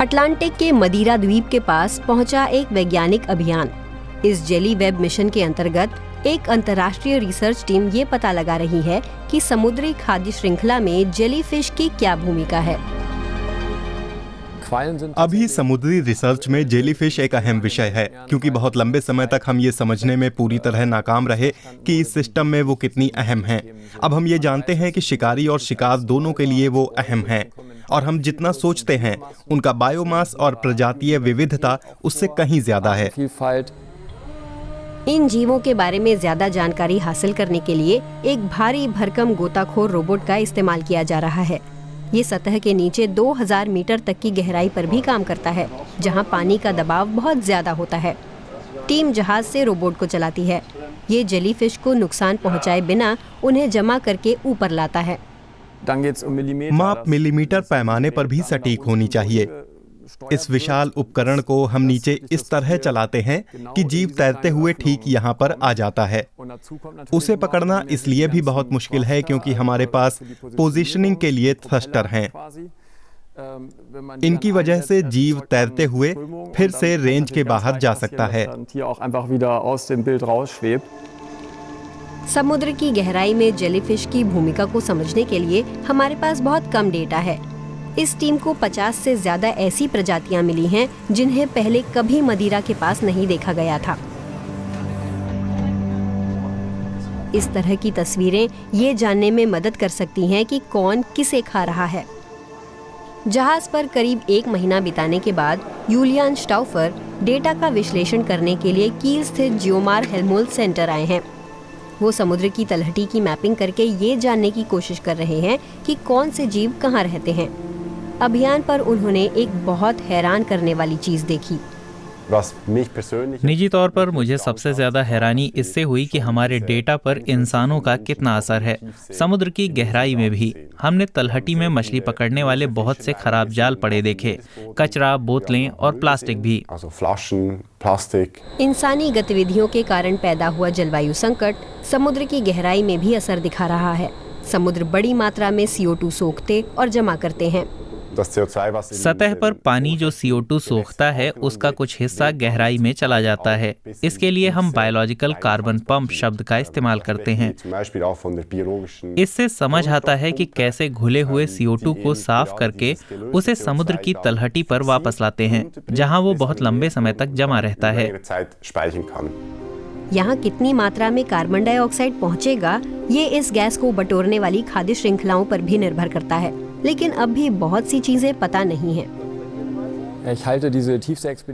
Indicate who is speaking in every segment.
Speaker 1: Atlantic के मदीरा द्वीप के पास पहुंचा एक वैज्ञानिक अभियान। इस जेली वेब मिशन के अंतर्गत एक अंतर्राष्ट्रीय रिसर्च टीम ये पता लगा रही है कि समुद्री खाद्य श्रृंखला में जेलीफिश की क्या भूमिका है।
Speaker 2: अभी समुद्री रिसर्च में जेलीफिश एक अहम विषय है, क्योंकि बहुत लंबे समय तक हम ये समझने में पूरी तरह नाकाम रहे कि इस सिस्टम में वो कितनी अहम हैं। अब हम ये जानते हैं कि शिकारी और शिकार दोनों के लिए वो अहम हैं, और हम जितना सोचते हैं उनका बायोमास और प्रजातीय विविधता उससे कहीं ज्यादा है।
Speaker 1: इन जीवों के बारे में ज्यादा जानकारी हासिल करने के लिए एक भारी भरकम गोताखोर रोबोट का इस्तेमाल किया जा रहा है। ये सतह के नीचे 2000 मीटर तक की गहराई पर भी काम करता है, जहां पानी का दबाव बहुत ज्यादा होता है। टीम जहाज से रोबोट को चलाती है। ये जेलीफिश को नुकसान पहुंचाए बिना उन्हें जमा करके ऊपर लाता है।
Speaker 2: माप मिलीमीटर पैमाने पर भी सटीक होनी चाहिए। इस विशाल उपकरण को हम नीचे इस तरह चलाते हैं कि जीव तैरते हुए ठीक यहाँ पर आ जाता है। उसे पकड़ना इसलिए भी बहुत मुश्किल है क्योंकि हमारे पास पोजीशनिंग के लिए थ्रस्टर हैं। इनकी वजह से जीव तैरते हुए फिर से रेंज के बाहर जा सकता है।
Speaker 1: समुद्र की गहराई में जेलीफिश की भूमिका को समझने के लिए हमारे पास बहुत कम डेटा है। इस टीम को 50 से ज्यादा ऐसी प्रजातियां मिली हैं जिन्हें पहले कभी मदिरा के पास नहीं देखा गया था। इस तरह की तस्वीरें ये जानने में मदद कर सकती हैं कि कौन किसे खा रहा है। जहाज पर करीब 1 महीना बिताने के बाद यूलियन स्टाउफर डेटा का विश्लेषण करने के लिए कील स्थित जियोमार हेल्महोल्ट्ज सेंटर आए हैं। वो समुद्र की तलहटी की मैपिंग करके ये जानने की कोशिश कर रहे हैं कि कौन से जीव कहाँ रहते हैं। अभियान पर उन्होंने एक बहुत हैरान करने वाली चीज देखी।
Speaker 3: निजी तौर पर मुझे सबसे ज्यादा हैरानी इससे हुई कि हमारे डेटा पर इंसानों का कितना असर है। समुद्र की गहराई में भी हमने तलहटी में मछली पकड़ने वाले बहुत से खराब जाल पड़े देखे, कचरा, बोतलें और प्लास्टिक भी।
Speaker 1: इंसानी गतिविधियों के कारण पैदा हुआ जलवायु संकट समुद्र की गहराई में भी असर दिखा रहा है। समुद्र बड़ी मात्रा में CO2 सोखते और जमा करते हैं।
Speaker 3: सतह पर पानी जो CO2 सोखता है उसका कुछ हिस्सा गहराई में चला जाता है। इसके लिए हम बायोलॉजिकल कार्बन पंप शब्द का इस्तेमाल करते हैं। इससे समझ आता है कि कैसे घुले हुए CO2 को साफ करके उसे समुद्र की तलहटी पर वापस लाते हैं, जहां वो बहुत लंबे समय तक जमा रहता है।
Speaker 1: यहाँ कितनी मात्रा में कार्बन डाइऑक्साइड पहुँचेगा, ये इस गैस को बटोरने वाली खाद्य श्रृंखलाओं पर भी निर्भर करता है। लेकिन अब भी बहुत सी चीजें पता नहीं हैं।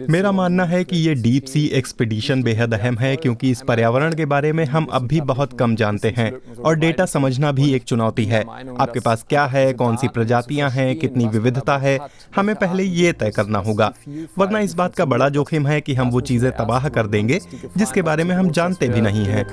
Speaker 2: मेरा मानना है कि ये डीप सी एक्सपीडिशन बेहद अहम है, क्योंकि इस पर्यावरण के बारे में हम अब भी बहुत कम जानते हैं और डेटा समझना भी एक चुनौती है। आपके पास क्या है, कौन सी प्रजातियां हैं, कितनी विविधता है, हमें पहले ये तय करना होगा। वरना इस बात का बड़ा जोखिम है कि हम वो चीजें तबाह कर देंगे जिसके बारे में हम जानते भी नहीं हैं।